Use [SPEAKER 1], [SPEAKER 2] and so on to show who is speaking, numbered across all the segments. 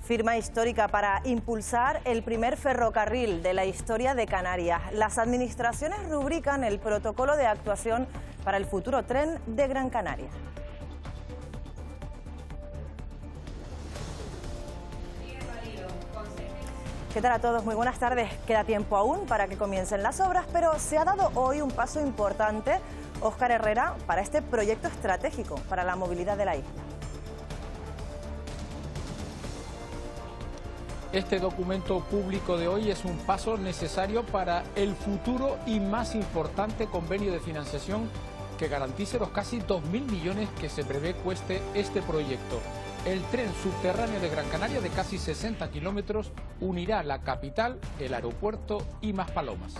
[SPEAKER 1] Firma histórica para impulsar el primer ferrocarril de la historia de Canarias. Las administraciones rubrican el protocolo de actuación para el futuro tren de Gran Canaria. ¿Qué tal a todos? Muy buenas tardes. Queda tiempo aún para que comiencen las obras, pero se ha dado hoy un paso importante, Óscar Herrera, para este proyecto estratégico para la movilidad de la isla.
[SPEAKER 2] Este documento público de hoy es un paso necesario para el futuro y más importante convenio de financiación que garantice los casi 2.000 millones que se prevé cueste este proyecto. El tren subterráneo de Gran Canaria de casi 60 kilómetros unirá la capital, el aeropuerto y Maspalomas.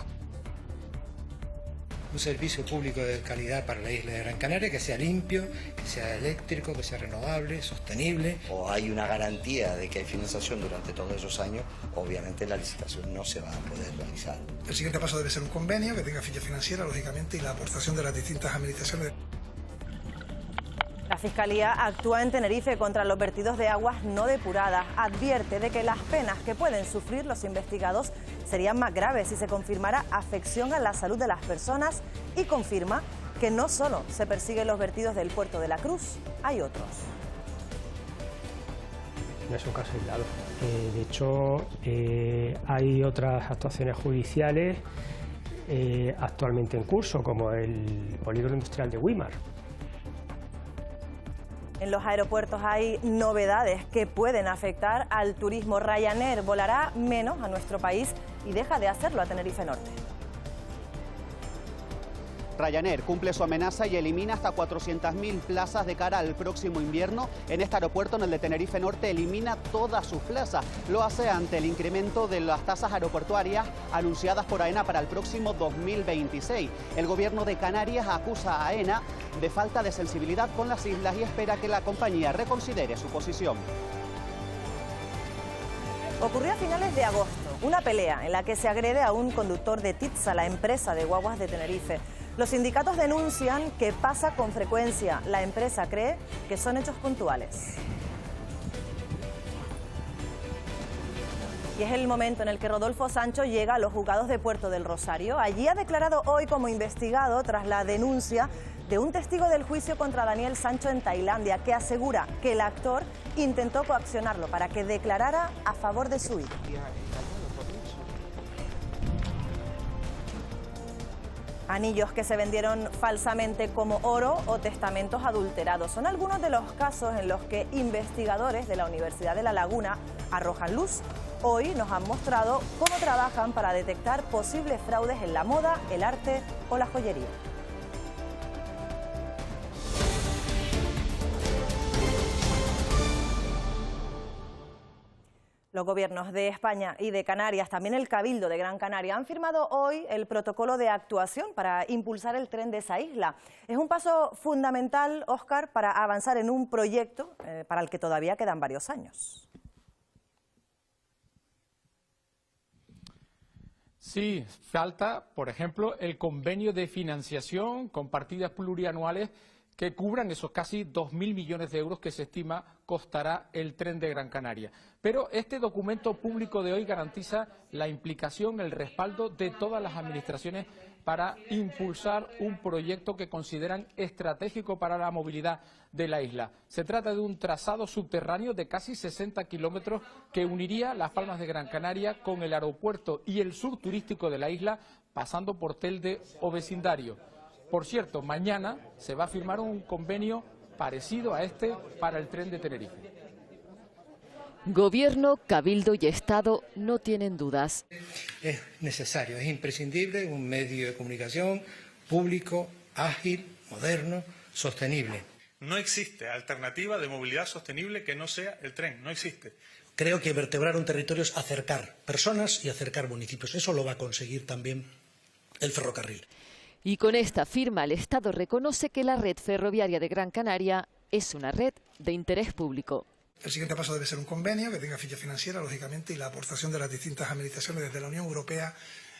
[SPEAKER 3] Un servicio público de calidad para la isla de Gran Canaria, que sea limpio, que sea eléctrico, que sea renovable, sostenible.
[SPEAKER 4] O hay una garantía de que hay financiación durante todos esos años, obviamente la licitación no se va a poder realizar.
[SPEAKER 3] El siguiente paso debe ser un convenio que tenga ficha financiera, lógicamente, y la aportación de las distintas administraciones.
[SPEAKER 1] La Fiscalía actúa en Tenerife contra los vertidos de aguas no depuradas. Advierte de que las penas que pueden sufrir los investigados serían más graves si se confirmara afección a la salud de las personas y confirma que no solo se persiguen los vertidos del puerto de la Cruz, hay otros.
[SPEAKER 5] No es un caso aislado. De hecho, hay otras actuaciones judiciales actualmente en curso, como el polígono industrial de Güímar.
[SPEAKER 1] En los aeropuertos hay novedades que pueden afectar al turismo. Ryanair volará menos a nuestro país y deja de hacerlo a Tenerife Norte.
[SPEAKER 6] Ryanair cumple su amenaza y elimina hasta 400.000 plazas de cara al próximo invierno. En este aeropuerto, en el de Tenerife Norte, elimina todas sus plazas. Lo hace ante el incremento de las tasas aeroportuarias anunciadas por AENA para el próximo 2026. El gobierno de Canarias acusa a AENA de falta de sensibilidad con las islas y espera que la compañía reconsidere su posición.
[SPEAKER 1] Ocurrió a finales de agosto una pelea en la que se agrede a un conductor de Titsa, la empresa de guaguas de Tenerife. Los sindicatos denuncian que pasa con frecuencia. La empresa cree que son hechos puntuales. Y es el momento en el que Rodolfo Sancho llega a los juzgados de Puerto del Rosario. Allí ha declarado hoy como investigado tras la denuncia de un testigo del juicio contra Daniel Sancho en Tailandia, que asegura que el actor intentó coaccionarlo para que declarara a favor de su hijo. Anillos que se vendieron falsamente como oro o testamentos adulterados. Son algunos de los casos en los que investigadores de la Universidad de La Laguna arrojan luz. Hoy nos han mostrado cómo trabajan para detectar posibles fraudes en la moda, el arte o la joyería. Los gobiernos de España y de Canarias, también el Cabildo de Gran Canaria, han firmado hoy el protocolo de actuación para impulsar el tren de esa isla. Es un paso fundamental, Óscar, para avanzar en un proyecto para el que todavía quedan varios años.
[SPEAKER 2] Sí, falta, por ejemplo, el convenio de financiación con partidas plurianuales que cubran esos casi 2.000 millones de euros que se estima costará el tren de Gran Canaria. Pero este documento público de hoy garantiza la implicación, el respaldo de todas las administraciones para impulsar un proyecto que consideran estratégico para la movilidad de la isla. Se trata de un trazado subterráneo de casi 60 kilómetros que uniría Las Palmas de Gran Canaria con el aeropuerto y el sur turístico de la isla, pasando por Telde o vecindario. Por cierto, mañana se va a firmar un convenio parecido a este para el tren de Tenerife.
[SPEAKER 7] Gobierno, Cabildo y Estado no tienen dudas.
[SPEAKER 3] Es necesario, es imprescindible un medio de comunicación público, ágil, moderno, sostenible.
[SPEAKER 8] No existe alternativa de movilidad sostenible que no sea el tren, no existe.
[SPEAKER 3] Creo que vertebrar un territorio es acercar personas y acercar municipios. Eso lo va a conseguir también el ferrocarril.
[SPEAKER 7] Y con esta firma el Estado reconoce que la red ferroviaria de Gran Canaria es una red de interés público.
[SPEAKER 3] El siguiente paso debe ser un convenio que tenga ficha financiera, lógicamente, y la aportación de las distintas administraciones desde la Unión Europea,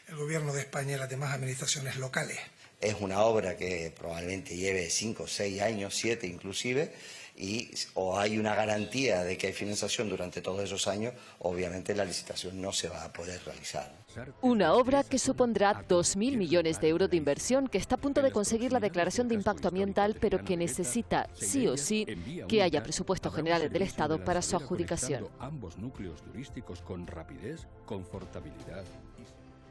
[SPEAKER 3] el Gobierno de España y las demás administraciones locales.
[SPEAKER 4] Es una obra que probablemente lleve 5, 6 años, 7 inclusive, y o hay una garantía de que hay financiación durante todos esos años, obviamente la licitación no se va a poder realizar.
[SPEAKER 7] Una obra que supondrá 2.000 millones de euros de inversión, que está a punto de conseguir la declaración de impacto ambiental, pero que necesita, sí o sí, que haya presupuestos generales del Estado para su adjudicación.
[SPEAKER 9] Ambos núcleos turísticos con rapidez, confortabilidad.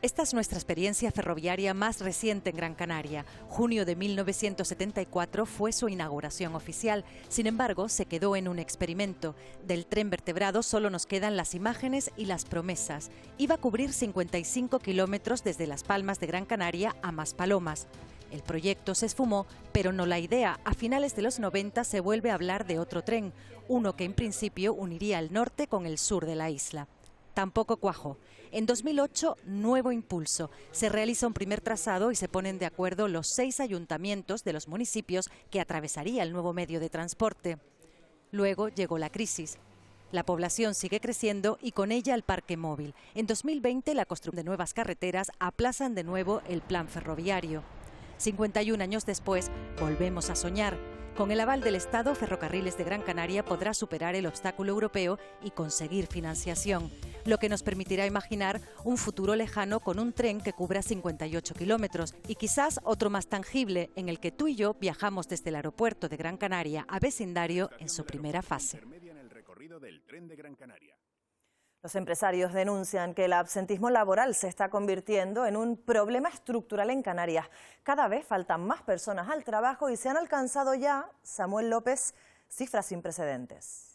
[SPEAKER 10] Esta es nuestra experiencia ferroviaria más reciente en Gran Canaria. Junio de 1974 fue su inauguración oficial. Sin embargo, se quedó en un experimento. Del tren vertebrado solo nos quedan las imágenes y las promesas. Iba a cubrir 55 kilómetros desde Las Palmas de Gran Canaria a Maspalomas. El proyecto se esfumó, pero no la idea. A finales de los 90 se vuelve a hablar de otro tren, uno que en principio uniría el norte con el sur de la isla. Tampoco cuajó. En 2008, nuevo impulso. Se realiza un primer trazado y se ponen de acuerdo los 6 ayuntamientos de los municipios que atravesaría el nuevo medio de transporte. Luego llegó la crisis. La población sigue creciendo y con ella el parque móvil. En 2020, la construcción de nuevas carreteras aplazan de nuevo el plan ferroviario. 51 años después, volvemos a soñar. Con el aval del Estado, Ferrocarriles de Gran Canaria podrá superar el obstáculo europeo y conseguir financiación, lo que nos permitirá imaginar un futuro lejano con un tren que cubra 58 kilómetros y quizás otro más tangible, en el que tú y yo viajamos desde el aeropuerto de Gran Canaria a vecindario en su primera fase.
[SPEAKER 1] Los empresarios denuncian que el absentismo laboral se está convirtiendo en un problema estructural en Canarias. Cada vez faltan más personas al trabajo y se han alcanzado ya, Samuel López, cifras sin precedentes.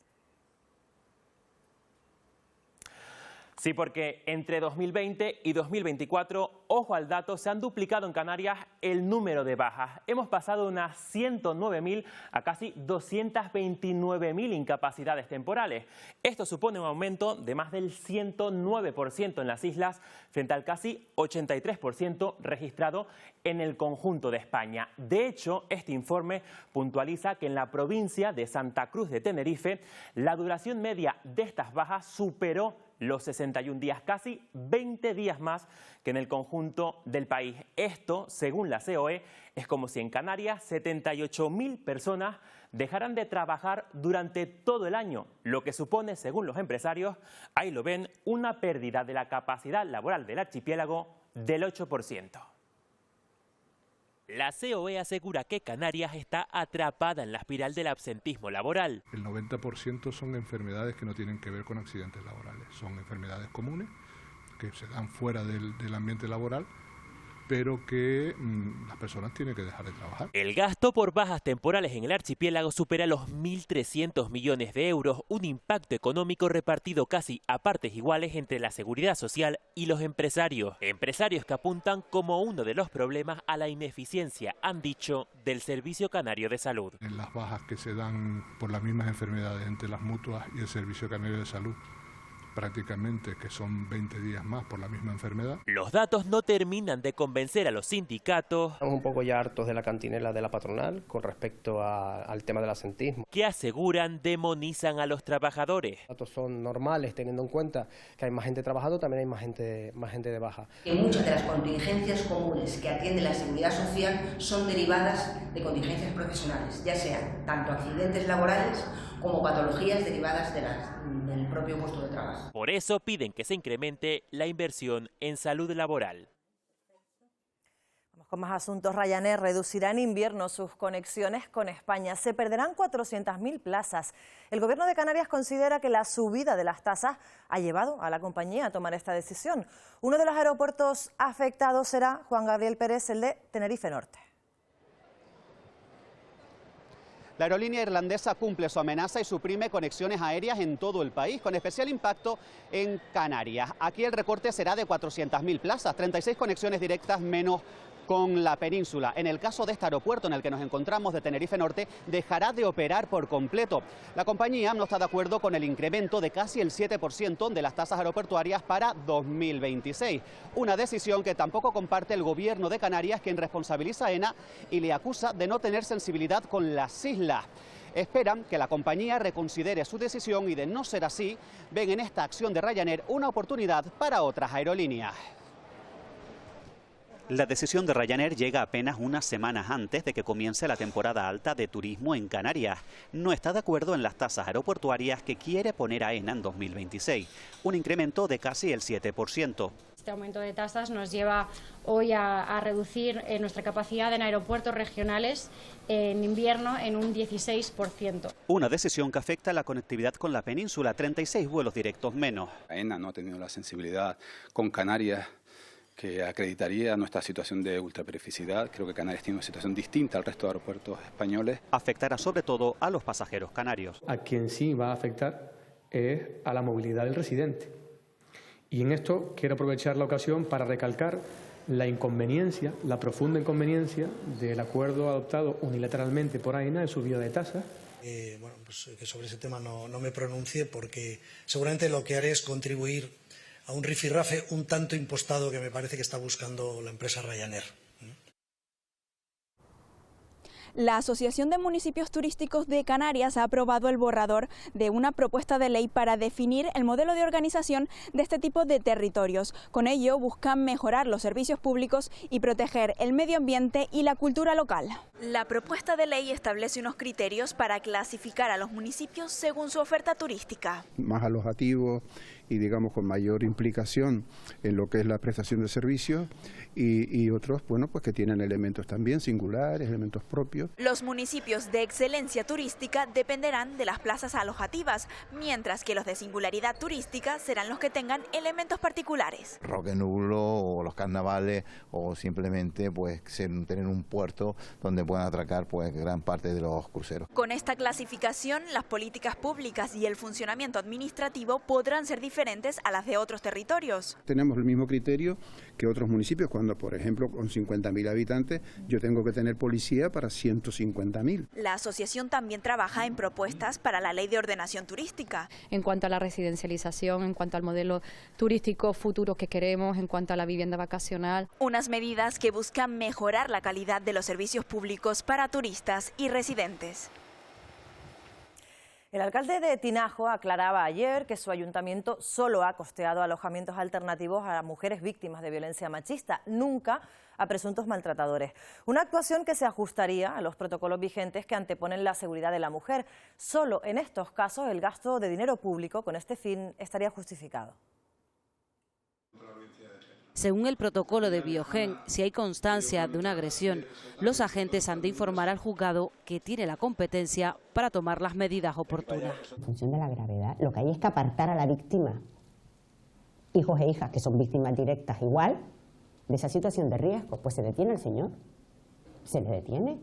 [SPEAKER 11] Sí, porque entre 2020 y 2024, ojo al dato, se han duplicado en Canarias el número de bajas. Hemos pasado de unas 109.000 a casi 229.000 incapacidades temporales. Esto supone un aumento de más del 109% en las islas, frente al casi 83% registrado en el conjunto de España. De hecho, este informe puntualiza que en la provincia de Santa Cruz de Tenerife, la duración media de estas bajas superó los 61 días, casi 20 días más que en el conjunto del país. Esto, según la COE, es como si en Canarias 78.000 personas dejaran de trabajar durante todo el año, lo que supone, según los empresarios, ahí lo ven, una pérdida de la capacidad laboral del archipiélago del 8%. La COE asegura que Canarias está atrapada en la espiral del absentismo laboral.
[SPEAKER 12] El 90% son enfermedades que no tienen que ver con accidentes laborales. Son enfermedades comunes que se dan fuera del ambiente laboral, pero que las personas tienen que dejar de trabajar.
[SPEAKER 11] El gasto por bajas temporales en el archipiélago supera los 1.300 millones de euros, un impacto económico repartido casi a partes iguales entre la seguridad social y los empresarios. Empresarios que apuntan como uno de los problemas a la ineficiencia, han dicho, del Servicio Canario de Salud.
[SPEAKER 12] En las bajas que se dan por las mismas enfermedades entre las mutuas y el Servicio Canario de Salud, prácticamente que son 20 días más por la misma enfermedad.
[SPEAKER 11] Los datos no terminan de convencer a los sindicatos.
[SPEAKER 5] Estamos un poco ya hartos de la cantinela de la patronal con respecto al tema del absentismo.
[SPEAKER 11] Que aseguran demonizan a los trabajadores.
[SPEAKER 5] Los datos son normales teniendo en cuenta que hay más gente trabajando, también hay más gente de baja.
[SPEAKER 13] Que muchas de las contingencias comunes que atiende la Seguridad Social son derivadas de contingencias profesionales, ya sean tanto accidentes laborales como patologías derivadas del propio puesto de trabajo.
[SPEAKER 11] Por eso piden que se incremente la inversión en salud laboral.
[SPEAKER 1] Vamos con más asuntos. Ryanair reducirá en invierno sus conexiones con España. Se perderán 400.000 plazas. El Gobierno de Canarias considera que la subida de las tasas ha llevado a la compañía a tomar esta decisión. Uno de los aeropuertos afectados será, Juan Gabriel Pérez, el de Tenerife Norte.
[SPEAKER 6] La aerolínea irlandesa cumple su amenaza y suprime conexiones aéreas en todo el país, con especial impacto en Canarias. Aquí el recorte será de 400.000 plazas, 36 conexiones directas menos con la península. En el caso de este aeropuerto en el que nos encontramos de Tenerife Norte, dejará de operar por completo. La compañía no está de acuerdo con el incremento de casi el 7% de las tasas aeroportuarias para 2026. Una decisión que tampoco comparte el Gobierno de Canarias, quien responsabiliza a AENA y le acusa de no tener sensibilidad con las islas. Esperan que la compañía reconsidere su decisión y, de no ser así, ven en esta acción de Ryanair una oportunidad para otras aerolíneas. La decisión de Ryanair llega apenas unas semanas antes de que comience la temporada alta de turismo en Canarias. No está de acuerdo en las tasas aeroportuarias que quiere poner AENA en 2026, un incremento de casi el 7%.
[SPEAKER 14] Este aumento de tasas nos lleva hoy a reducir nuestra capacidad en aeropuertos regionales en invierno en un 16%.
[SPEAKER 6] Una decisión que afecta a la conectividad con la península, 36 vuelos directos menos.
[SPEAKER 15] AENA no ha tenido la sensibilidad con Canarias que acreditaría nuestra situación de ultraperificidad. Creo que Canarias tiene una situación distinta al resto de aeropuertos españoles.
[SPEAKER 6] Afectará sobre todo a los pasajeros canarios.
[SPEAKER 5] A quien sí va a afectar es a la movilidad del residente. Y en esto quiero aprovechar la ocasión para recalcar la inconveniencia, la profunda inconveniencia del acuerdo adoptado unilateralmente por AENA de subida de tasas.
[SPEAKER 3] Bueno, pues que sobre ese tema no me pronuncie porque seguramente lo que haré es contribuir a un rifirrafe un tanto impostado que me parece que está buscando la empresa Ryanair.
[SPEAKER 16] La Asociación de Municipios Turísticos de Canarias ha aprobado el borrador de una propuesta de ley para definir el modelo de organización de este tipo de territorios. Con ello buscan mejorar los servicios públicos y proteger el medio ambiente y la cultura local. La propuesta de ley establece unos criterios para clasificar a los municipios según su oferta turística.
[SPEAKER 17] Más alojativos y digamos con mayor implicación en lo que es la prestación de servicios y otros, bueno, pues que tienen elementos también singulares, elementos propios.
[SPEAKER 16] Los municipios de excelencia turística dependerán de las plazas alojativas, mientras que los de singularidad turística serán los que tengan elementos particulares.
[SPEAKER 18] Roque Nublo o los carnavales o simplemente pues tener un puerto donde puedan atracar pues gran parte de los cruceros.
[SPEAKER 16] Con esta clasificación, las políticas públicas y el funcionamiento administrativo podrán ser diferentes a las de otros territorios.
[SPEAKER 17] Tenemos el mismo criterio que otros municipios, cuando por ejemplo con 50.000 habitantes yo tengo que tener policía para 150.000.
[SPEAKER 16] La asociación también trabaja en propuestas para la ley de ordenación turística.
[SPEAKER 14] En cuanto a la residencialización, en cuanto al modelo turístico futuro que queremos, en cuanto a la vivienda vacacional.
[SPEAKER 16] Unas medidas que buscan mejorar la calidad de los servicios públicos para turistas y residentes.
[SPEAKER 1] El alcalde de Tinajo aclaraba ayer que su ayuntamiento solo ha costeado alojamientos alternativos a mujeres víctimas de violencia machista, nunca a presuntos maltratadores. Una actuación que se ajustaría a los protocolos vigentes que anteponen la seguridad de la mujer. Solo en estos casos el gasto de dinero público con este fin estaría justificado.
[SPEAKER 19] Según el protocolo de Biogen, si hay constancia de una agresión, los agentes han de informar al juzgado que tiene la competencia para tomar las medidas oportunas.
[SPEAKER 20] En función de la gravedad, lo que hay es que apartar a la víctima, hijos e hijas que son víctimas directas igual, de esa situación de riesgo. Pues se detiene al señor, se le detiene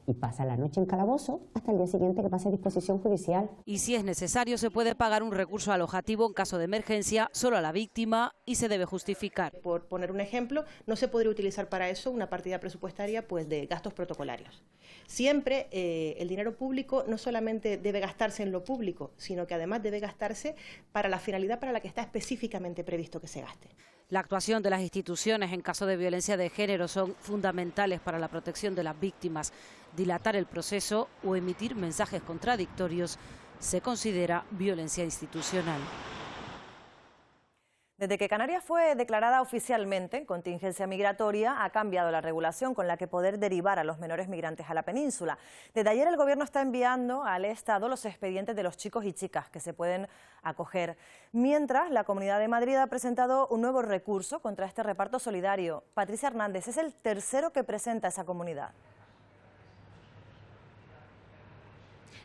[SPEAKER 20] y pasa la noche en calabozo hasta el día siguiente que pase a disposición judicial.
[SPEAKER 19] Y si es necesario, se puede pagar un recurso alojativo en caso de emergencia solo a la víctima y se debe justificar.
[SPEAKER 21] Por poner un ejemplo, no se podría utilizar para eso una partida presupuestaria pues de gastos protocolarios. Siempre el dinero público no solamente debe gastarse en lo público, sino que además debe gastarse para la finalidad para la que está específicamente previsto que se gaste.
[SPEAKER 19] La actuación de las instituciones en caso de violencia de género son fundamentales para la protección de las víctimas. Dilatar el proceso o emitir mensajes contradictorios se considera violencia institucional.
[SPEAKER 1] Desde que Canarias fue declarada oficialmente en contingencia migratoria, ha cambiado la regulación con la que poder derivar a los menores migrantes a la península. Desde ayer el Gobierno está enviando al Estado los expedientes de los chicos y chicas que se pueden acoger. Mientras, la Comunidad de Madrid ha presentado un nuevo recurso contra este reparto solidario. Patricia Hernández es el tercero que presenta esa comunidad.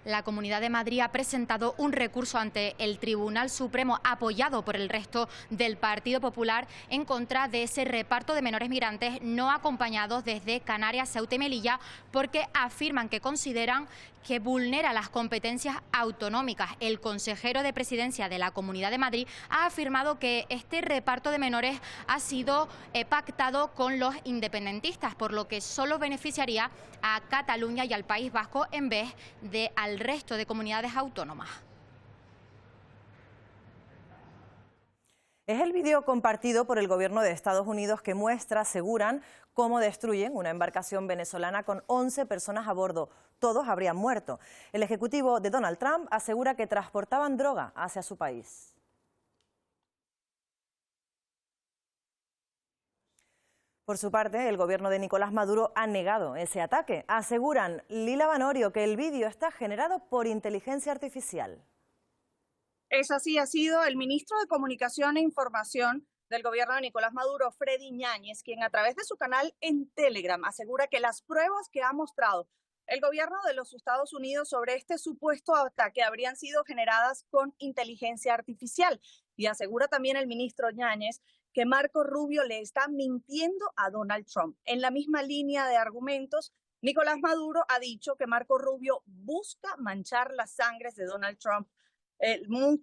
[SPEAKER 22] La Comunidad de Madrid ha presentado un recurso ante el Tribunal Supremo apoyado por el resto del Partido Popular en contra de ese reparto de menores migrantes no acompañados desde Canarias, Ceuta y Melilla, porque afirman que consideran que vulnera las competencias autonómicas. El consejero de Presidencia de la Comunidad de Madrid ha afirmado que este reparto de menores ha sido pactado con los independentistas, por lo que solo beneficiaría a Cataluña y al País Vasco en vez de al resto de comunidades autónomas.
[SPEAKER 1] Es el vídeo compartido por el Gobierno de Estados Unidos que muestra, aseguran, cómo destruyen una embarcación venezolana con 11 personas a bordo. Todos habrían muerto. El ejecutivo de Donald Trump asegura que transportaban droga hacia su país. Por su parte, el gobierno de Nicolás Maduro ha negado ese ataque. Aseguran Lila Vanorio que el vídeo está generado por inteligencia artificial.
[SPEAKER 2] Es así, ha sido el ministro de Comunicación e Información del gobierno de Nicolás Maduro, Freddy Ñáñez, quien a través de su canal en Telegram asegura que las pruebas que ha mostrado el gobierno de los Estados Unidos sobre este supuesto ataque habrían sido generadas con inteligencia artificial. Y asegura también el ministro Ñáñez que Marco Rubio le está mintiendo a Donald Trump. En la misma línea de argumentos, Nicolás Maduro ha dicho que Marco Rubio busca manchar las sangres de Donald Trump,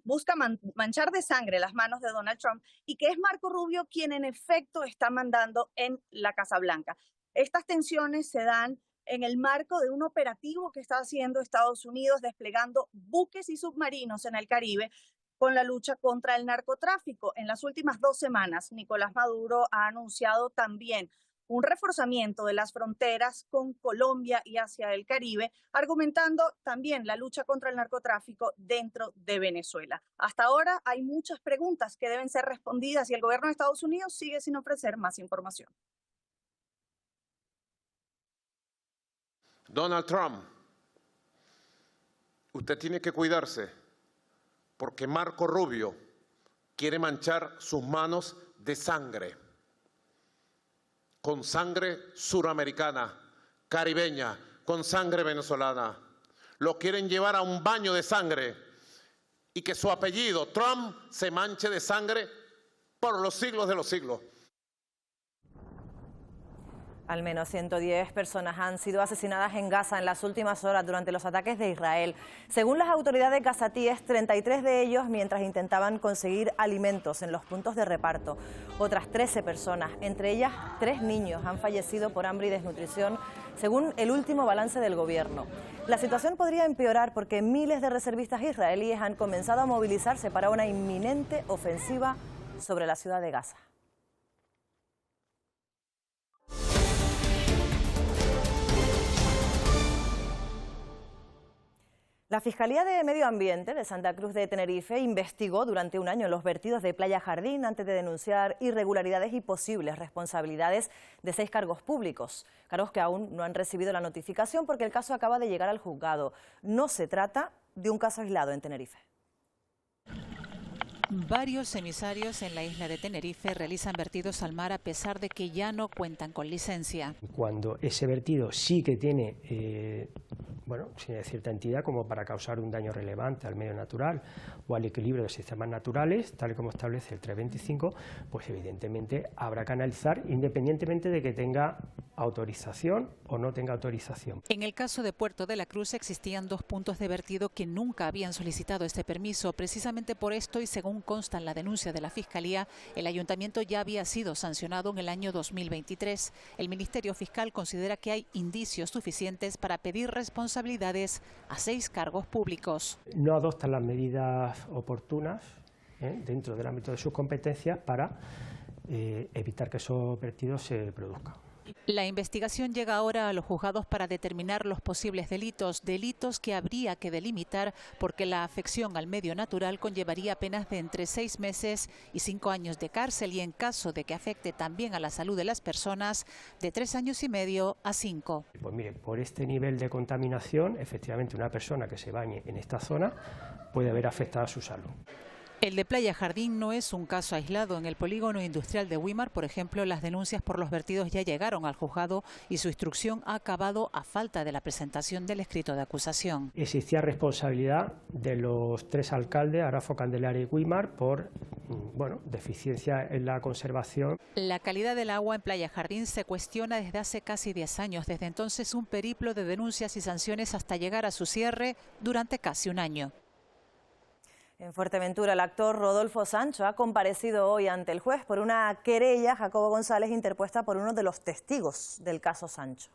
[SPEAKER 2] busca manchar de sangre las manos de Donald Trump y que es Marco Rubio quien en efecto está mandando en la Casa Blanca. Estas tensiones se dan en el marco de un operativo que está haciendo Estados Unidos desplegando buques y submarinos en el Caribe con la lucha contra el narcotráfico. En las últimas 2 semanas, Nicolás Maduro ha anunciado también un reforzamiento de las fronteras con Colombia y hacia el Caribe, argumentando también la lucha contra el narcotráfico dentro de Venezuela. Hasta ahora hay muchas preguntas que deben ser respondidas y el gobierno de Estados Unidos sigue sin ofrecer más información.
[SPEAKER 8] Donald Trump, usted tiene que cuidarse porque Marco Rubio quiere manchar sus manos de sangre, con sangre suramericana, caribeña, con sangre venezolana. Lo quieren llevar a un baño de sangre y que su apellido, Trump, se manche de sangre por los siglos de los siglos.
[SPEAKER 1] Al menos 110 personas han sido asesinadas en Gaza en las últimas horas durante los ataques de Israel. Según las autoridades gazatíes, 33 de ellos mientras intentaban conseguir alimentos en los puntos de reparto. Otras 13 personas, entre ellas 3 niños, han fallecido por hambre y desnutrición, según el último balance del gobierno. La situación podría empeorar porque miles de reservistas israelíes han comenzado a movilizarse para una inminente ofensiva sobre la ciudad de Gaza. La Fiscalía de Medio Ambiente de Santa Cruz de Tenerife investigó durante un año los vertidos de Playa Jardín antes de denunciar irregularidades y posibles responsabilidades de 6 cargos públicos. Cargos que aún no han recibido la notificación porque el caso acaba de llegar al juzgado. No se trata de un caso aislado en Tenerife.
[SPEAKER 23] Varios emisarios en la isla de Tenerife realizan vertidos al mar a pesar de que ya no cuentan con licencia.
[SPEAKER 24] Cuando ese vertido sí que tiene cierta entidad como para causar un daño relevante al medio natural o al equilibrio de sistemas naturales, tal y como establece el 325, pues evidentemente habrá que analizar independientemente de que tenga autorización o no tenga autorización.
[SPEAKER 23] En el caso de Puerto de la Cruz existían 2 puntos de vertido que nunca habían solicitado este permiso. Precisamente por esto, y según consta en la denuncia de la Fiscalía, el ayuntamiento ya había sido sancionado en el año 2023. El Ministerio Fiscal considera que hay indicios suficientes para pedir responsabilidades a 6 cargos públicos.
[SPEAKER 24] No adoptan las medidas oportunas dentro del ámbito de sus competencias para evitar que esos vertidos se produzcan.
[SPEAKER 23] La investigación llega ahora a los juzgados para determinar los posibles delitos que habría que delimitar porque la afección al medio natural conllevaría penas de entre 6 meses y 5 años de cárcel y en caso de que afecte también a la salud de las personas, de 3 años y medio a 5.
[SPEAKER 24] Pues mire, por este nivel de contaminación, efectivamente una persona que se bañe en esta zona puede haber afectado a su salud.
[SPEAKER 23] El de Playa Jardín no es un caso aislado. En el polígono industrial de Güímar, por ejemplo, las denuncias por los vertidos ya llegaron al juzgado y su instrucción ha acabado a falta de la presentación del escrito de acusación.
[SPEAKER 24] Existía responsabilidad de los 3 alcaldes, Arafo, Candelaria y Güímar, por deficiencia en la conservación.
[SPEAKER 23] La calidad del agua en Playa Jardín se cuestiona desde hace casi 10 años. Desde entonces, un periplo de denuncias y sanciones hasta llegar a su cierre durante casi un año.
[SPEAKER 1] En Fuerteventura, el actor Rodolfo Sancho ha comparecido hoy ante el juez por una querella, Jacobo González, interpuesta por uno de los testigos del caso Sancho.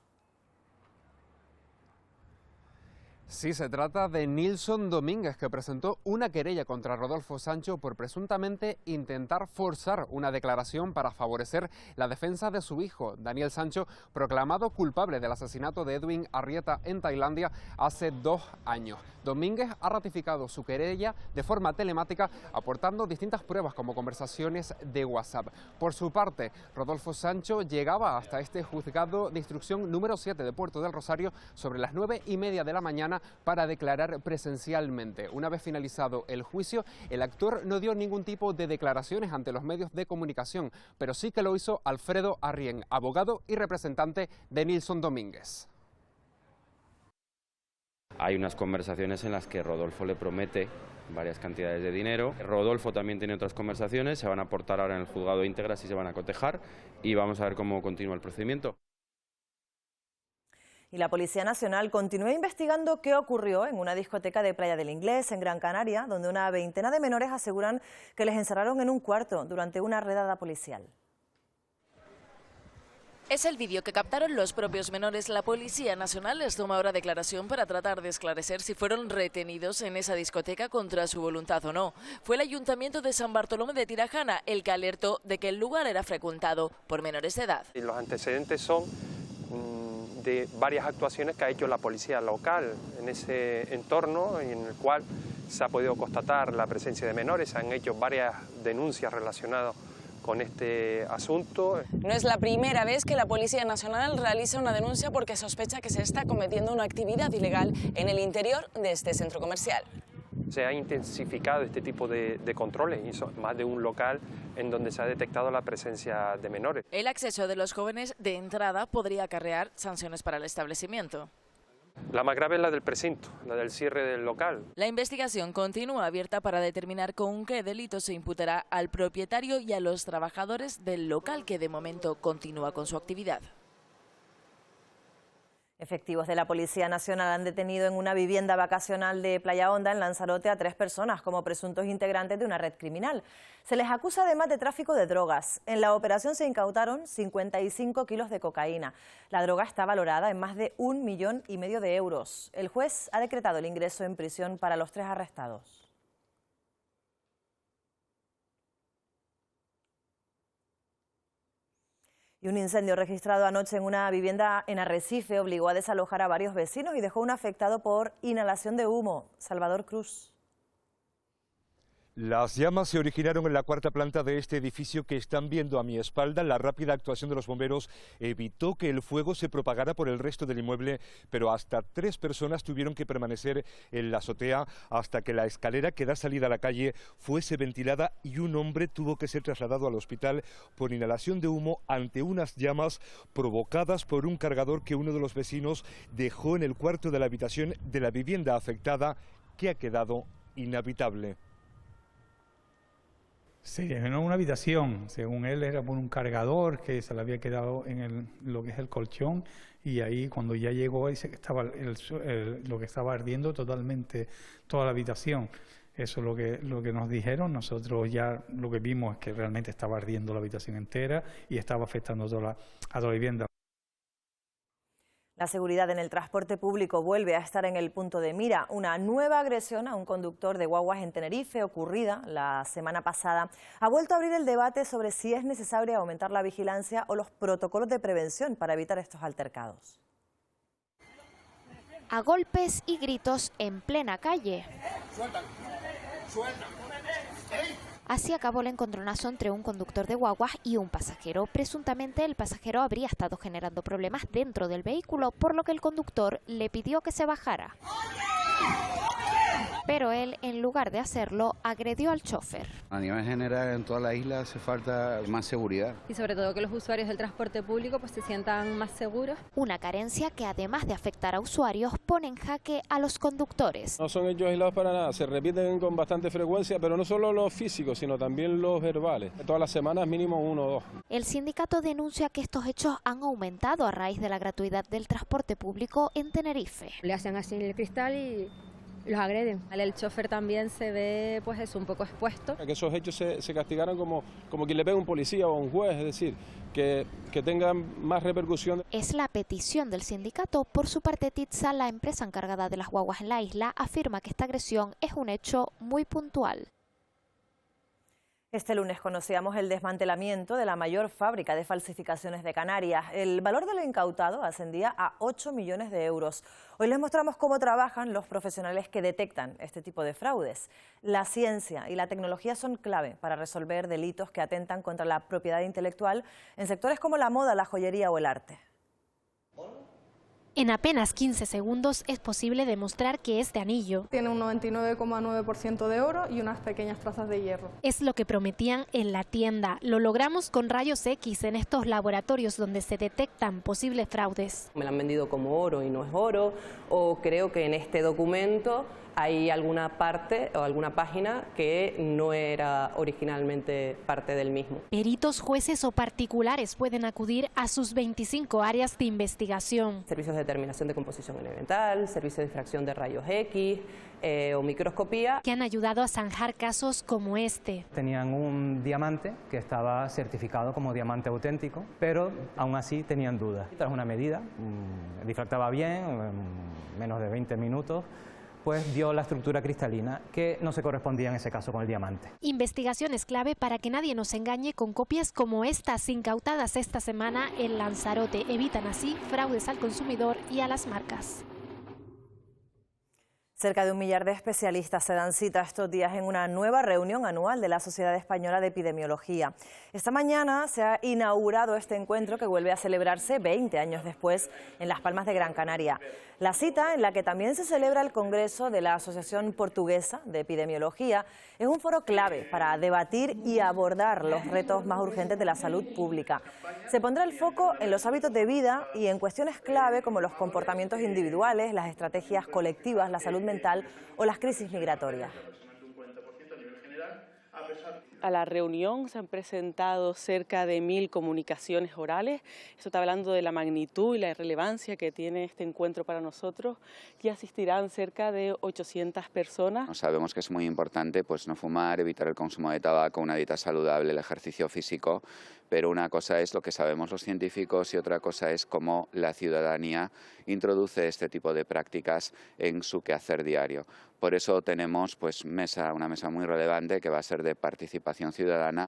[SPEAKER 4] Sí, se trata de Nilson Domínguez, que presentó una querella contra Rodolfo Sancho por presuntamente intentar forzar una declaración para favorecer la defensa de su hijo, Daniel Sancho, proclamado culpable del asesinato de Edwin Arrieta en Tailandia hace 2 años. Domínguez ha ratificado su querella de forma telemática, aportando distintas pruebas como conversaciones de WhatsApp. Por su parte, Rodolfo Sancho llegaba hasta este juzgado de instrucción número 7 de Puerto del Rosario sobre las 9:30 de la mañana para declarar presencialmente. Una vez finalizado el juicio, el actor no dio ningún tipo de declaraciones ante los medios de comunicación, pero sí que lo hizo Alfredo Arrién, abogado y representante de Nilson Domínguez.
[SPEAKER 7] Hay unas conversaciones en las que Rodolfo le promete varias cantidades de dinero. Rodolfo también tiene otras conversaciones, se van a aportar ahora en el juzgado íntegras y se van a cotejar y vamos a ver cómo continúa el procedimiento.
[SPEAKER 1] Y la Policía Nacional continúa investigando qué ocurrió en una discoteca de Playa del Inglés, en Gran Canaria, donde una veintena de menores aseguran que les encerraron en un cuarto durante una redada policial.
[SPEAKER 9] Es el vídeo que captaron los propios menores. La Policía Nacional les toma ahora declaración para tratar de esclarecer si fueron retenidos en esa discoteca contra su voluntad o no. Fue el Ayuntamiento de San Bartolomé de Tirajana el que alertó de que el lugar era frecuentado por menores de edad.
[SPEAKER 10] Y los antecedentes son de varias actuaciones que ha hecho la policía local en ese entorno y en el cual se ha podido constatar la presencia de menores. Se han hecho varias denuncias relacionadas con este asunto.
[SPEAKER 25] No es la primera vez que la Policía Nacional realiza una denuncia porque sospecha que se está cometiendo una actividad ilegal en el interior de este centro comercial.
[SPEAKER 10] Se ha intensificado este tipo de controles y son más de un local en donde se ha detectado la presencia de menores.
[SPEAKER 9] El acceso de los jóvenes de entrada podría acarrear sanciones para el establecimiento.
[SPEAKER 10] La más grave es la del precinto, la del cierre del local.
[SPEAKER 9] La investigación continúa abierta para determinar con qué delito se imputará al propietario y a los trabajadores del local, que de momento continúa con su actividad.
[SPEAKER 1] Efectivos de la Policía Nacional han detenido en una vivienda vacacional de Playa Honda, en Lanzarote, a 3 personas como presuntos integrantes de una red criminal. Se les acusa además de tráfico de drogas. En la operación se incautaron 55 kilos de cocaína. La droga está valorada en más de 1,5 millones de euros. El juez ha decretado el ingreso en prisión para los 3 arrestados. Y un incendio registrado anoche en una vivienda en Arrecife obligó a desalojar a varios vecinos y dejó un afectado por inhalación de humo. Salvador Cruz.
[SPEAKER 26] Las llamas se originaron en la 4ª planta de este edificio que están viendo a mi espalda. La rápida actuación de los bomberos evitó que el fuego se propagara por el resto del inmueble, pero hasta 3 personas tuvieron que permanecer en la azotea hasta que la escalera que da salida a la calle fuese ventilada y un hombre tuvo que ser trasladado al hospital por inhalación de humo ante unas llamas provocadas por un cargador que uno de los vecinos dejó en el cuarto de la habitación de la vivienda afectada, que ha quedado inhabitable.
[SPEAKER 27] Se llenó una habitación, según él era por un cargador que se le había quedado en lo que es el colchón, y ahí cuando ya llegó dice que estaba lo que estaba ardiendo totalmente toda la habitación. Eso es lo que nos dijeron. Nosotros ya lo que vimos es que realmente estaba ardiendo la habitación entera y estaba afectando a toda la vivienda.
[SPEAKER 1] La seguridad en el transporte público vuelve a estar en el punto de mira. Una nueva agresión a un conductor de guaguas en Tenerife, ocurrida la semana pasada, ha vuelto a abrir el debate sobre si es necesario aumentar la vigilancia o los protocolos de prevención para evitar estos altercados.
[SPEAKER 28] A golpes y gritos en plena calle. Así acabó el encontronazo entre un conductor de guaguas y un pasajero. Presuntamente el pasajero habría estado generando problemas dentro del vehículo, por lo que el conductor le pidió que se bajara. Pero él, en lugar de hacerlo, agredió al chofer.
[SPEAKER 29] A nivel general, en toda la isla hace falta más seguridad.
[SPEAKER 30] Y sobre todo que los usuarios del transporte público pues se sientan más seguros.
[SPEAKER 28] Una carencia que, además de afectar a usuarios, pone en jaque a los conductores.
[SPEAKER 31] No son hechos aislados para nada, se repiten con bastante frecuencia, pero no solo los físicos, sino también los verbales. Todas las semanas mínimo 1 o 2.
[SPEAKER 28] El sindicato denuncia que estos hechos han aumentado a raíz de la gratuidad del transporte público en Tenerife.
[SPEAKER 30] Le hacen así en el cristal y los agreden. El chofer también se ve pues eso, un poco expuesto.
[SPEAKER 31] Que esos hechos se castigaran como quien le pega a un policía o a un juez, es decir, que tengan más repercusión.
[SPEAKER 28] Es la petición del sindicato. Por su parte, TITSA, la empresa encargada de las guaguas en la isla, afirma que esta agresión es un hecho muy puntual.
[SPEAKER 1] Este lunes conocíamos el desmantelamiento de la mayor fábrica de falsificaciones de Canarias. El valor de lo incautado ascendía a 8 millones de euros. Hoy les mostramos cómo trabajan los profesionales que detectan este tipo de fraudes. La ciencia y la tecnología son clave para resolver delitos que atentan contra la propiedad intelectual en sectores como la moda, la joyería o el arte.
[SPEAKER 28] En apenas 15 segundos es posible demostrar que es de anillo.
[SPEAKER 3] Tiene un 99,9% de oro y unas pequeñas trazas de hierro.
[SPEAKER 28] Es lo que prometían en la tienda. Lo logramos con rayos X en estos laboratorios donde se detectan posibles fraudes.
[SPEAKER 5] Me la han vendido como oro y no es oro, o creo que en este documento hay alguna parte o alguna página que no era originalmente parte del mismo.
[SPEAKER 28] Peritos, jueces o particulares pueden acudir a sus 25 áreas de investigación.
[SPEAKER 5] Servicios de determinación de composición elemental, servicios de extracción de rayos X o microscopía.
[SPEAKER 28] Que han ayudado a zanjar casos como este.
[SPEAKER 6] Tenían un diamante que estaba certificado como diamante auténtico, pero aún así tenían dudas. Tras una medida, difractaba bien, menos de 20 minutos, pues dio la estructura cristalina que no se correspondía en ese caso con el diamante.
[SPEAKER 28] Investigaciones clave para que nadie nos engañe con copias como estas incautadas esta semana en Lanzarote. Evitan así fraudes al consumidor y a las marcas. Cerca de 1 millar de especialistas se dan cita estos días en una nueva reunión anual de la Sociedad Española de Epidemiología. Esta mañana se ha inaugurado este encuentro que vuelve a celebrarse 20 años después en Las Palmas de Gran Canaria. La cita, en la que también se celebra el Congreso de la Asociación Portuguesa de Epidemiología, es un foro clave para debatir y abordar los retos más urgentes de la salud pública. Se pondrá el foco en los hábitos de vida y en cuestiones clave como los comportamientos individuales, las estrategias colectivas, la salud mental o las crisis migratorias.
[SPEAKER 11] A la reunión se han presentado cerca de 1000 comunicaciones orales. Esto está hablando de la magnitud y la relevancia que tiene este encuentro para nosotros, y asistirán cerca de 800 personas.
[SPEAKER 12] Sabemos que es muy importante pues, no fumar, evitar el consumo de tabaco, una dieta saludable, el ejercicio físico, pero una cosa es lo que sabemos los científicos y otra cosa es cómo la ciudadanía introduce este tipo de prácticas en su quehacer diario. Por eso tenemos pues, una mesa muy relevante que va a ser de participación ciudadana.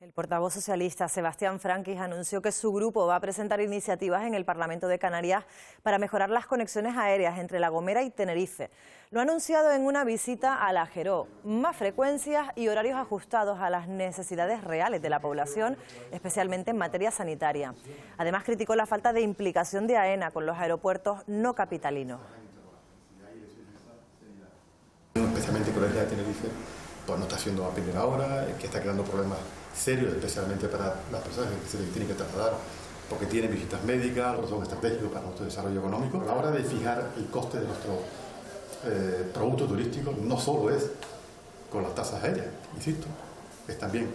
[SPEAKER 1] El portavoz socialista Sebastián Franquis anunció que su grupo va a presentar iniciativas en el Parlamento de Canarias para mejorar las conexiones aéreas entre La Gomera y Tenerife. Lo ha anunciado en una visita a La Jeró. Más frecuencias y horarios ajustados a las necesidades reales de la población, especialmente en materia sanitaria. Además, criticó la falta de implicación de AENA con los aeropuertos no capitalinos.
[SPEAKER 13] Especialmente con la isla de Tenerife, pues no está haciendo a primera hora, que está creando problemas serios, especialmente para las personas que se les tienen que trasladar, porque tienen visitas médicas, otros son estratégicos para nuestro desarrollo económico. A la hora de fijar el coste de nuestro producto turístico, no solo es con las tasas aéreas, insisto, es también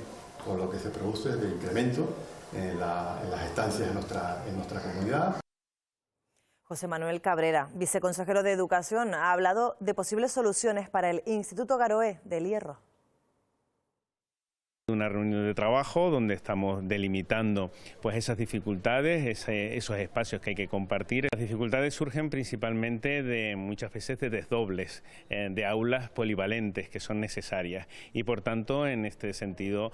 [SPEAKER 13] con lo que se produce de incremento en las estancias en nuestra comunidad.
[SPEAKER 1] José Manuel Cabrera, viceconsejero de Educación, ha hablado de posibles soluciones para el Instituto Garoé del Hierro.
[SPEAKER 14] Una reunión de trabajo donde estamos delimitando pues esas dificultades, esos espacios que hay que compartir. Las dificultades surgen principalmente de muchas veces de desdobles, de aulas polivalentes que son necesarias, y por tanto en este sentido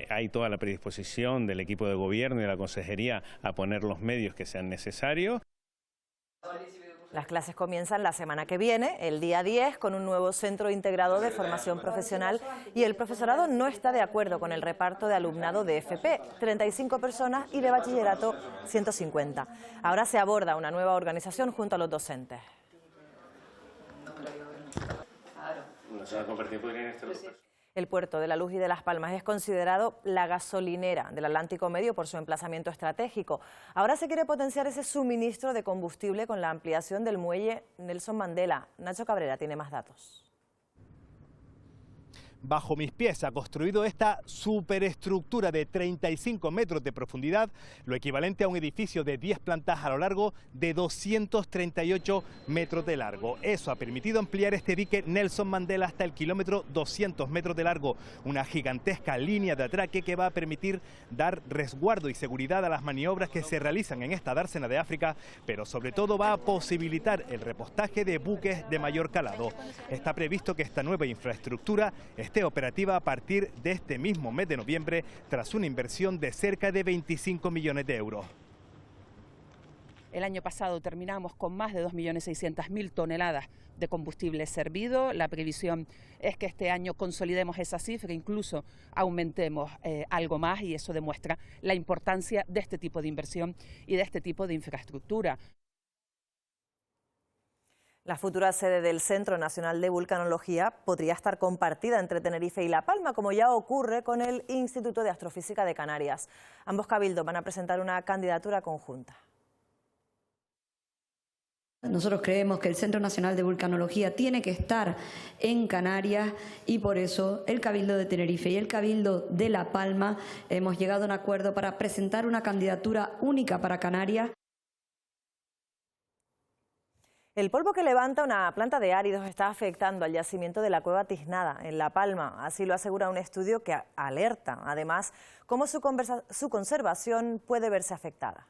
[SPEAKER 14] hay toda la predisposición del equipo de gobierno y de la consejería a poner los medios que sean necesarios.
[SPEAKER 1] Las clases comienzan la semana que viene, el día 10, con un nuevo centro integrado de formación profesional, y el profesorado no está de acuerdo con el reparto de alumnado de FP, 35 personas, y de bachillerato, 150. Ahora se aborda una nueva organización junto a los docentes. El puerto de La Luz y de Las Palmas es considerado la gasolinera del Atlántico Medio por su emplazamiento estratégico. Ahora se quiere potenciar ese suministro de combustible con la ampliación del muelle Nelson Mandela. Nacho Cabrera tiene más datos.
[SPEAKER 2] bajo mis pies se ha construido esta superestructura de 35 metros de profundidad, lo equivalente a un edificio de 10 plantas a lo largo de 238 metros de largo. Eso ha permitido ampliar este dique Nelson Mandela hasta el kilómetro 200 metros de largo, una gigantesca línea de atraque que va a permitir dar resguardo y seguridad a las maniobras que se realizan en esta dársena de África, pero sobre todo va a posibilitar el repostaje de buques de mayor calado. Está previsto que esta nueva infraestructura esté operativa a partir de este mismo mes de noviembre, tras una inversión de cerca de 25 millones de euros.
[SPEAKER 8] El año pasado terminamos con más de 2.600.000 toneladas de combustible servido. La previsión es que este año consolidemos esa cifra, incluso aumentemos algo más, y eso demuestra la importancia de este tipo de inversión y de este tipo de infraestructura.
[SPEAKER 1] La futura sede del Centro Nacional de Vulcanología podría estar compartida entre Tenerife y La Palma, como ya ocurre con el Instituto de Astrofísica de Canarias. Ambos cabildos van a presentar una candidatura conjunta.
[SPEAKER 15] Nosotros creemos que el Centro Nacional de Vulcanología tiene que estar en Canarias y por eso el Cabildo de Tenerife y el Cabildo de La Palma hemos llegado a un acuerdo para presentar una candidatura única para Canarias.
[SPEAKER 1] El polvo que levanta una planta de áridos está afectando al yacimiento de la Cueva Tiznada, en La Palma. Así lo asegura un estudio que alerta, además, cómo su conservación puede verse afectada.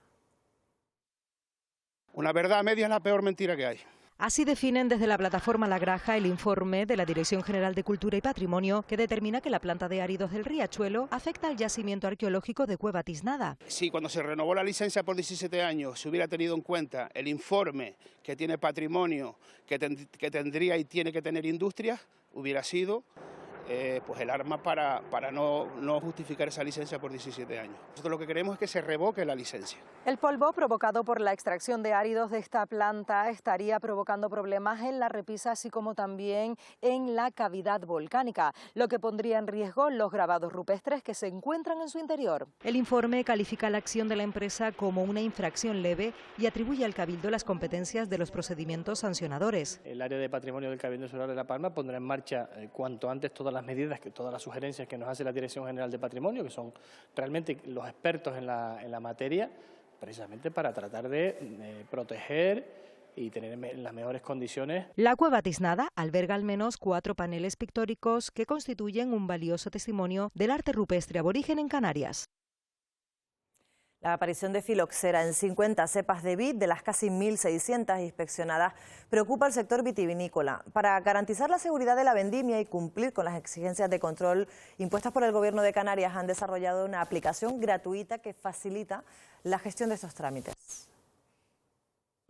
[SPEAKER 16] Una verdad a media es la peor mentira que hay.
[SPEAKER 17] Así definen desde la plataforma La Graja el informe de la Dirección General de Cultura y Patrimonio, que determina que la planta de áridos del Riachuelo afecta al yacimiento arqueológico de Cueva Tiznada.
[SPEAKER 16] Si cuando se renovó la licencia por 17 años se hubiera tenido en cuenta el informe que tiene patrimonio, que tendría y tiene que tener industria, hubiera sido pues el arma para no justificar esa licencia por 17 años. Nosotros lo que queremos es que se revoque la licencia.
[SPEAKER 17] El polvo provocado por la extracción de áridos de esta planta estaría provocando problemas en la repisa, así como también en la cavidad volcánica, lo que pondría en riesgo los grabados rupestres que se encuentran en su interior. El informe califica la acción de la empresa como una infracción leve y atribuye al Cabildo las competencias de los procedimientos sancionadores.
[SPEAKER 18] El área de patrimonio del Cabildo Insular de La Palma pondrá en marcha cuanto antes todas las medidas, todas las sugerencias que nos hace la Dirección General de Patrimonio, que son realmente los expertos en la materia, precisamente para tratar de proteger y tener en las mejores condiciones.
[SPEAKER 17] La Cueva Tiznada alberga al menos 4 paneles pictóricos que constituyen un valioso testimonio del arte rupestre aborigen en Canarias.
[SPEAKER 1] La aparición de filoxera en 50 cepas de vid de las casi 1.600 inspeccionadas preocupa al sector vitivinícola. Para garantizar la seguridad de la vendimia y cumplir con las exigencias de control impuestas por el Gobierno de Canarias, han desarrollado una aplicación gratuita que facilita la gestión de estos trámites.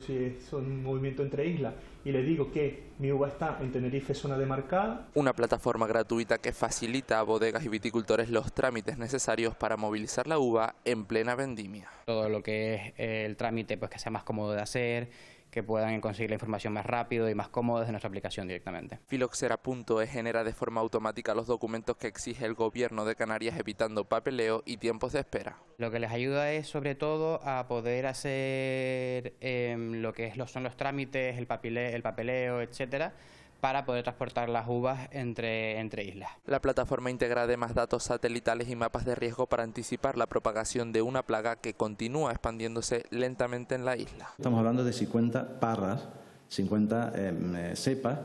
[SPEAKER 27] Si es un movimiento entre islas y le digo que mi uva está en Tenerife, zona demarcada.
[SPEAKER 19] Una plataforma gratuita que facilita a bodegas y viticultores los trámites necesarios para movilizar la uva en plena vendimia.
[SPEAKER 20] Todo lo que es el trámite, pues que sea más cómodo de hacer, que puedan conseguir la información más rápido y más cómodo desde nuestra aplicación directamente.
[SPEAKER 19] Filoxera.es genera de forma automática los documentos que exige el Gobierno de Canarias, evitando papeleo y tiempos de espera.
[SPEAKER 20] Lo que les ayuda es sobre todo a poder hacer lo que son los trámites, el papeleo, etcétera, para poder transportar las uvas entre islas.
[SPEAKER 19] La plataforma integra además datos satelitales y mapas de riesgo para anticipar la propagación de una plaga que continúa expandiéndose lentamente en la isla.
[SPEAKER 21] Estamos hablando de 50 parras, 50 cepas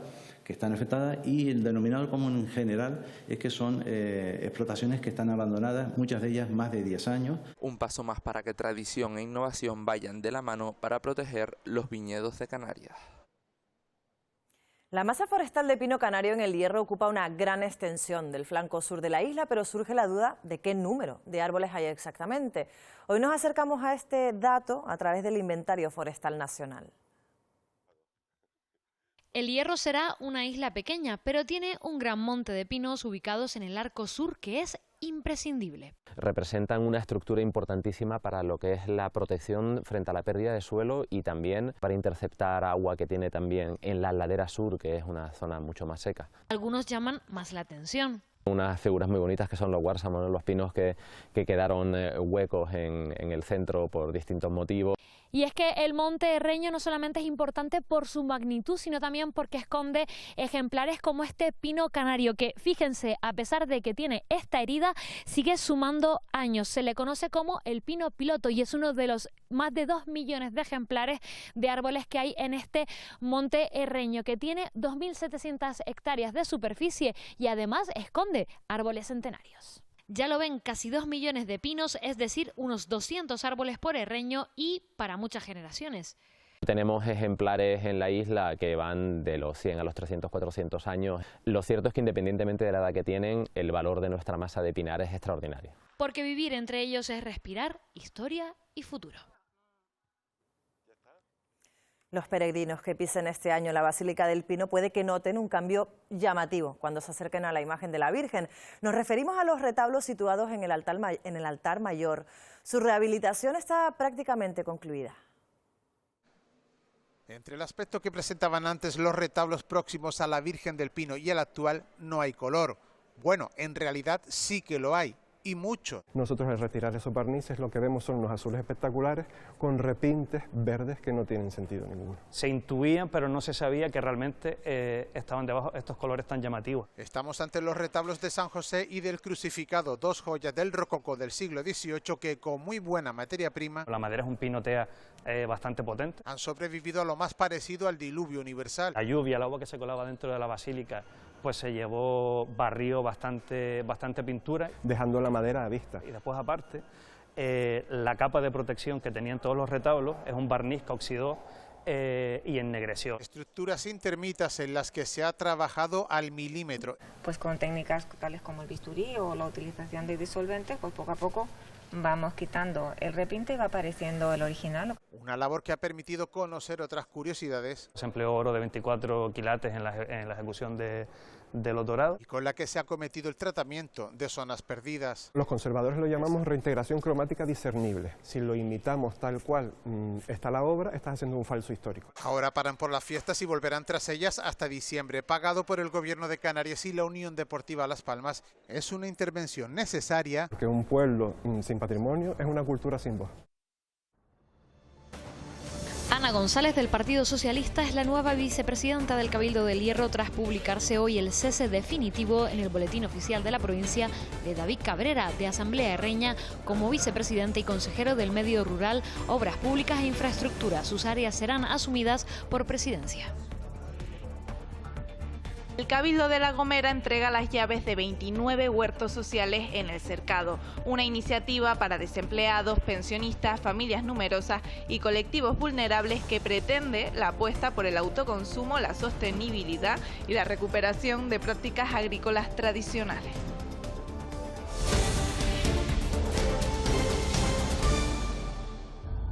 [SPEAKER 21] que están afectadas, y el denominador común en general es que son explotaciones que están abandonadas, muchas de ellas más de 10 años.
[SPEAKER 19] Un paso más para que tradición e innovación vayan de la mano para proteger los viñedos de Canarias.
[SPEAKER 1] La masa forestal de pino canario en El Hierro ocupa una gran extensión del flanco sur de la isla, pero surge la duda de qué número de árboles hay exactamente. Hoy nos acercamos a este dato a través del Inventario Forestal Nacional.
[SPEAKER 22] El Hierro será una isla pequeña, pero tiene un gran monte de pinos ubicados en el arco sur que es imprescindible.
[SPEAKER 24] Representan una estructura importantísima para lo que es la protección frente a la pérdida de suelo y también para interceptar agua que tiene también en la ladera sur, que es una zona mucho más seca.
[SPEAKER 22] Algunos llaman más la atención.
[SPEAKER 24] Unas figuras muy bonitas que son los huársanos, los pinos que quedaron huecos en el centro por distintos motivos.
[SPEAKER 22] Y es que el Monte Herreño no solamente es importante por su magnitud, sino también porque esconde ejemplares como este pino canario, que fíjense, a pesar de que tiene esta herida, sigue sumando años. Se le conoce como el pino piloto y es uno de los más de 2 millones de ejemplares de árboles que hay en este Monte Herreño, que tiene 2.700 hectáreas de superficie y además esconde árboles centenarios. Ya lo ven, casi 2 millones de pinos, es decir, unos 200 árboles por herreño y para muchas generaciones.
[SPEAKER 24] Tenemos ejemplares en la isla que van de los 100 a los 300, 400 años. Lo cierto es que independientemente de la edad que tienen, el valor de nuestra masa de pinar es extraordinario.
[SPEAKER 22] Porque vivir entre ellos es respirar historia y futuro.
[SPEAKER 1] Los peregrinos que pisen este año la Basílica del Pino puede que noten un cambio llamativo cuando se acerquen a la imagen de la Virgen. Nos referimos a los retablos situados en el altar mayor. Su rehabilitación está prácticamente concluida.
[SPEAKER 3] Entre el aspecto que presentaban antes los retablos próximos a la Virgen del Pino y el actual, no hay color. Bueno, en realidad sí que lo hay. Y mucho.
[SPEAKER 4] Nosotros al retirar esos barnices lo que vemos son unos azules espectaculares con repintes verdes que no tienen sentido ninguno.
[SPEAKER 18] Se intuían, pero no se sabía que realmente estaban debajo estos colores tan llamativos.
[SPEAKER 3] Estamos ante los retablos de San José y del Crucificado, dos joyas del rococó del siglo XVIII que con muy buena materia prima,
[SPEAKER 18] la madera es un pino tea bastante potente,
[SPEAKER 3] han sobrevivido a lo más parecido al diluvio universal.
[SPEAKER 18] La lluvia, el agua que se colaba dentro de la basílica, pues se llevó, barrió bastante pintura.
[SPEAKER 4] Dejando la madera a vista.
[SPEAKER 18] Y después aparte, la capa de protección que tenían todos los retablos es un barniz que oxidó y ennegreció.
[SPEAKER 3] Estructuras intermitas en las que se ha trabajado al milímetro.
[SPEAKER 7] Pues con técnicas tales como el bisturí o la utilización de disolventes, pues poco a poco vamos quitando el repinte y va apareciendo el original.
[SPEAKER 3] Una labor que ha permitido conocer otras curiosidades.
[SPEAKER 18] Se empleó oro de 24 quilates en la ejecución de los dorados.
[SPEAKER 3] Y con la que se ha cometido el tratamiento de zonas perdidas.
[SPEAKER 4] Los conservadores lo llamamos reintegración cromática discernible. Si lo imitamos tal cual está la obra, estás haciendo un falso histórico.
[SPEAKER 3] Ahora paran por las fiestas y volverán tras ellas hasta diciembre, pagado por el Gobierno de Canarias y la Unión Deportiva Las Palmas. Es una intervención necesaria.
[SPEAKER 4] Porque un pueblo sin patrimonio es una cultura sin voz.
[SPEAKER 22] Ana González del Partido Socialista es la nueva vicepresidenta del Cabildo del Hierro tras publicarse hoy el cese definitivo en el boletín oficial de la provincia de David Cabrera, de Asamblea Herreña, como vicepresidente y consejero del Medio Rural, Obras Públicas e Infraestructura. Sus áreas serán asumidas por Presidencia.
[SPEAKER 9] El Cabildo de La Gomera entrega las llaves de 29 huertos sociales en el Cercado, una iniciativa para desempleados, pensionistas, familias numerosas y colectivos vulnerables que pretende la apuesta por el autoconsumo, la sostenibilidad y la recuperación de prácticas agrícolas tradicionales.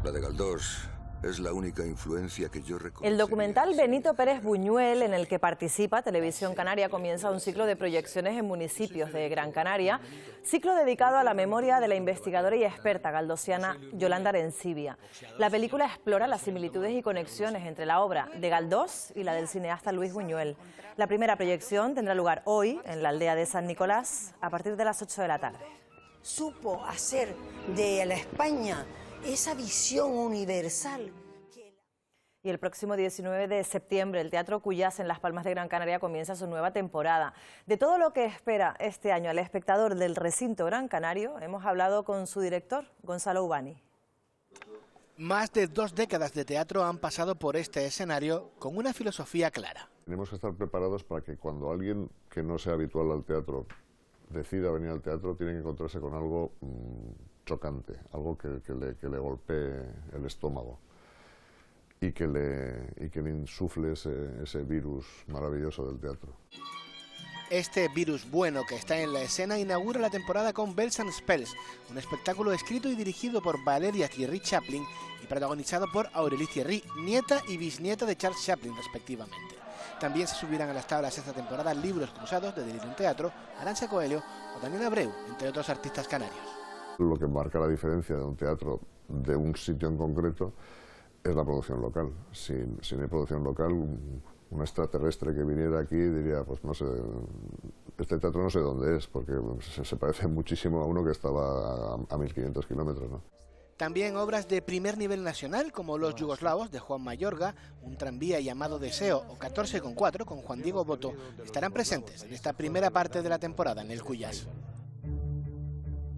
[SPEAKER 10] La de Galdós es la única influencia que yo reconozco.
[SPEAKER 1] El documental Benito Pérez Buñuel, en el que participa Televisión Canaria, comienza un ciclo de proyecciones en municipios de Gran Canaria, ciclo dedicado a la memoria de la investigadora y experta galdosiana Yolanda Arencibia. La película explora las similitudes y conexiones entre la obra de Galdós y la del cineasta Luis Buñuel. La primera proyección tendrá lugar hoy en la aldea de San Nicolás a partir de las 8 de la tarde.
[SPEAKER 23] Supo hacer de la España esa visión universal.
[SPEAKER 1] Y el próximo 19 de septiembre el Teatro Cuyás en Las Palmas de Gran Canaria comienza su nueva temporada. De todo lo que espera este año al espectador del recinto Gran Canario, hemos hablado con su director, Gonzalo Ubani.
[SPEAKER 25] Más de 2 décadas de teatro han pasado por este escenario con una filosofía clara.
[SPEAKER 26] Tenemos que estar preparados para que cuando alguien que no sea habitual al teatro decida venir al teatro, tiene que encontrarse con algo chocante, algo que le golpee el estómago y que le insufle ese virus maravilloso del teatro.
[SPEAKER 25] Este virus bueno que está en la escena inaugura la temporada con Bells and Spells, un espectáculo escrito y dirigido por Valeria Thierry Chaplin y protagonizado por Aurélie Thierry, nieta y bisnieta de Charles Chaplin respectivamente. También se subirán a las tablas esta temporada Libros Cruzados de Delirium Teatro, Arantxa Coelho o Daniel Abreu, entre otros artistas canarios.
[SPEAKER 26] Lo que marca la diferencia de un teatro de un sitio en concreto es la producción local. Si no hay producción local, un extraterrestre que viniera aquí diría, pues no sé, este teatro no sé dónde es, porque se parece muchísimo a uno que estaba a 1500 kilómetros, ¿no?
[SPEAKER 25] También obras de primer nivel nacional como Los Yugoslavos de Juan Mayorga, Un tranvía llamado Deseo o 14,4 con Juan Diego Boto estarán presentes en esta primera parte de la temporada en el Cuyas.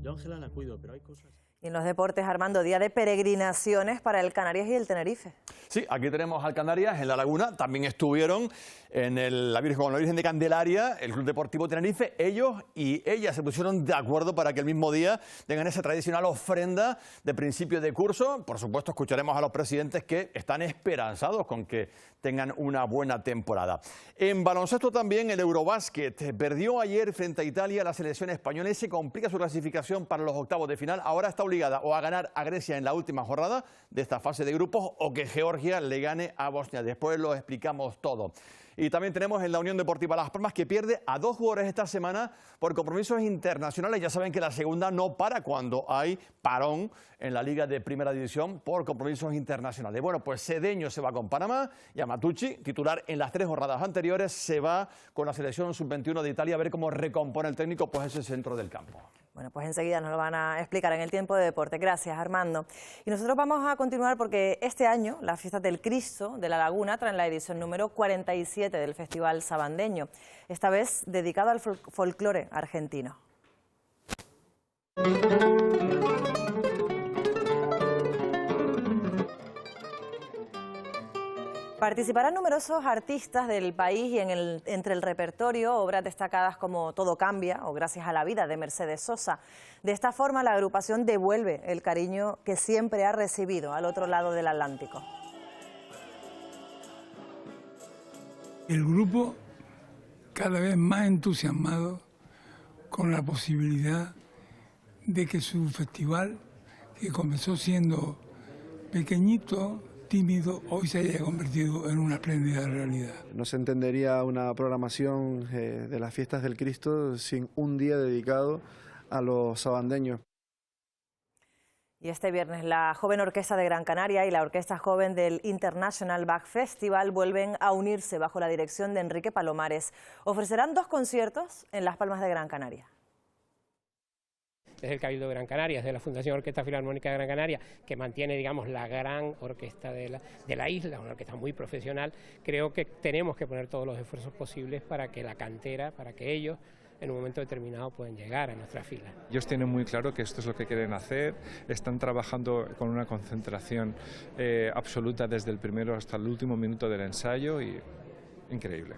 [SPEAKER 2] Yo Ángela la cuido, pero hay cosas...
[SPEAKER 1] Y en los deportes, Armando, día de peregrinaciones para el Canarias y el Tenerife.
[SPEAKER 5] Sí, aquí tenemos al Canarias, en La Laguna, también estuvieron en la Virgen de Candelaria, el Club Deportivo Tenerife. Ellos y ellas se pusieron de acuerdo para que el mismo día tengan esa tradicional ofrenda de principio de curso. Por supuesto, escucharemos a los presidentes que están esperanzados con que tengan una buena temporada. En baloncesto también, el Eurobásquet perdió ayer frente a Italia la selección española y se complica su clasificación para los octavos de final. Ahora está obligada o a ganar a Grecia en la última jornada de esta fase de grupos o que Georgia le gane a Bosnia. Después lo explicamos todo. Y también tenemos en la Unión Deportiva Las Palmas, que pierde a 2 jugadores esta semana por compromisos internacionales. Ya saben que la segunda no para cuando hay parón en la Liga de Primera División por compromisos internacionales. Bueno, pues Cedeño se va con Panamá y Amatucci, titular en las 3 jornadas anteriores, se va con la selección sub-21 de Italia a ver cómo recompone el técnico pues ese centro del campo.
[SPEAKER 1] Bueno, pues enseguida nos lo van a explicar en el tiempo de deporte. Gracias, Armando. Y nosotros vamos a continuar porque este año las fiestas del Cristo de la Laguna traen la edición número 47 del Festival Sabandeño, esta vez dedicado al folclore argentino. Participarán numerosos artistas del país y entre el repertorio obras destacadas como Todo cambia o Gracias a la vida de Mercedes Sosa. De esta forma la agrupación devuelve el cariño que siempre ha recibido al otro lado del Atlántico.
[SPEAKER 6] El grupo cada vez más entusiasmado con la posibilidad de que su festival, que comenzó siendo pequeñito, tímido, hoy se haya convertido en una espléndida realidad.
[SPEAKER 11] No se entendería una programación de las fiestas del Cristo sin un día dedicado a los sabandeños.
[SPEAKER 1] Y este viernes la Joven Orquesta de Gran Canaria y la Orquesta Joven del International Bach Festival vuelven a unirse bajo la dirección de Enrique Palomares. Ofrecerán 2 conciertos en Las Palmas de Gran Canaria.
[SPEAKER 12] Desde el Cabildo de Gran Canaria, desde la Fundación Orquesta Filarmónica de Gran Canaria, que mantiene, digamos, la gran orquesta de la isla, una orquesta muy profesional, creo que tenemos que poner todos los esfuerzos posibles para que la cantera, para que ellos, en un momento determinado, puedan llegar a nuestra fila.
[SPEAKER 13] Ellos tienen muy claro que esto es lo que quieren hacer, están trabajando con una concentración absoluta desde el primero hasta el último minuto del ensayo y increíble.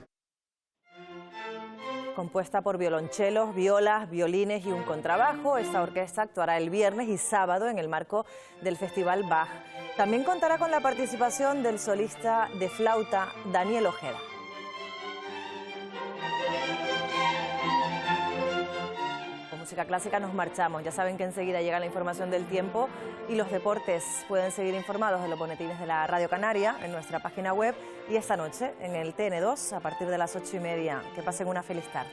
[SPEAKER 1] Compuesta por violonchelos, violas, violines y un contrabajo, esta orquesta actuará el viernes y sábado en el marco del Festival Bach. También contará con la participación del solista de flauta Daniel Ojeda. Con música clásica nos marchamos. Ya saben que enseguida llega la información del tiempo y los deportes. Pueden seguir informados de los boletines de la Radio Canaria en nuestra página web y esta noche en el TN2 a partir de las 8:30. Que pasen una feliz tarde.